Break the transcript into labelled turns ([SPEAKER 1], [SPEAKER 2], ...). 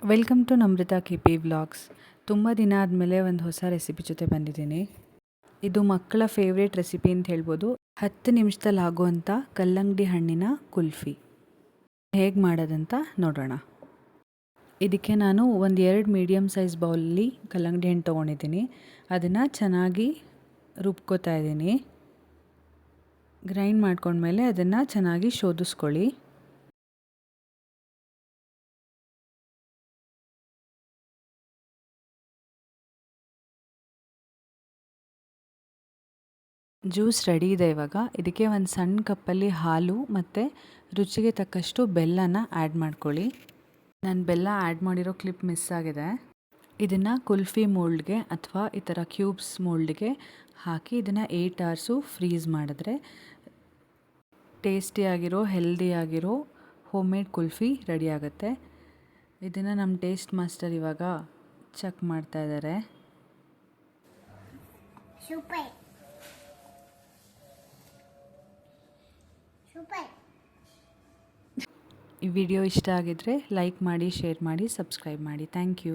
[SPEAKER 1] Welcome to Namrata KP vlogs. ತುಂಬ ದಿನ ಆದಮೇಲೆ ಒಂದು ಹೊಸ ರೆಸಿಪಿ ಜೊತೆ ಬಂದಿದ್ದೀನಿ. ಇದು ಮಕ್ಕಳ ಫೇವ್ರೇಟ್ ರೆಸಿಪಿ ಅಂತ ಹೇಳ್ಬೋದು. 10 ನಿಮಿಷದಲ್ಲಿ ಆಗುವಂಥ ಕಲ್ಲಂಗಡಿ ಹಣ್ಣಿನ ಕುಲ್ಫಿ ಹೇಗೆ ಮಾಡೋದಂತ ನೋಡೋಣ. ಇದಕ್ಕೆ ನಾನು ಒಂದು 2 ಮೀಡಿಯಮ್ ಸೈಜ್ ಬೌಲಲ್ಲಿ ಕಲ್ಲಂಗಡಿ ಹಣ್ಣು ತೊಗೊಂಡಿದ್ದೀನಿ. ಅದನ್ನು ಚೆನ್ನಾಗಿ ರುಬ್ಕೋತಾ ಇದ್ದೀನಿ. ಗ್ರೈಂಡ್ ಮಾಡ್ಕೊಂಡ್ಮೇಲೆ ಅದನ್ನು ಚೆನ್ನಾಗಿ ಶೋಧಿಸ್ಕೊಳ್ಳಿ. ಜ್ಯೂಸ್ ರೆಡಿ ಇದೆ. ಇವಾಗ ಇದಕ್ಕೆ ಒಂದು ಸಣ್ಣ ಕಪ್ಪಲ್ಲಿ ಹಾಲು ಮತ್ತು ರುಚಿಗೆ ತಕ್ಕಷ್ಟು ಬೆಲ್ಲನ ಆ್ಯಡ್ ಮಾಡ್ಕೊಳ್ಳಿ. ನಾನು ಬೆಲ್ಲ ಆ್ಯಡ್ ಮಾಡಿರೋ ಕ್ಲಿಪ್ ಮಿಸ್ ಆಗಿದೆ. ಇದನ್ನು ಕುಲ್ಫಿ ಮೋಲ್ಡ್ಗೆ ಅಥವಾ ಈ ಥರ ಕ್ಯೂಬ್ಸ್ ಮೋಲ್ಡ್ಗೆ ಹಾಕಿ ಇದನ್ನು 8 ಅವರ್ಸು ಫ್ರೀಸ್ ಮಾಡಿದ್ರೆ ಟೇಸ್ಟಿಯಾಗಿರೋ ಹೆಲ್ದಿಯಾಗಿರೋ ಹೋಮ್ ಮೇಡ್ ಕುಲ್ಫಿ ರೆಡಿ ಆಗುತ್ತೆ. ಇದನ್ನು ನಮ್ಮ ಟೇಸ್ಟ್ ಮಾಸ್ಟರ್ ಇವಾಗ ಚೆಕ್ ಮಾಡ್ತಾ ಇದ್ದಾರೆ. ಈ ವಿಡಿಯೋ ಇಷ್ಟ ಆಗಿದ್ರೆ ಲೈಕ್ ಮಾಡಿ, ಶೇರ್ ಮಾಡಿ, ಸಬ್ಸ್ಕ್ರೈಬ್ ಮಾಡಿ. Thank you.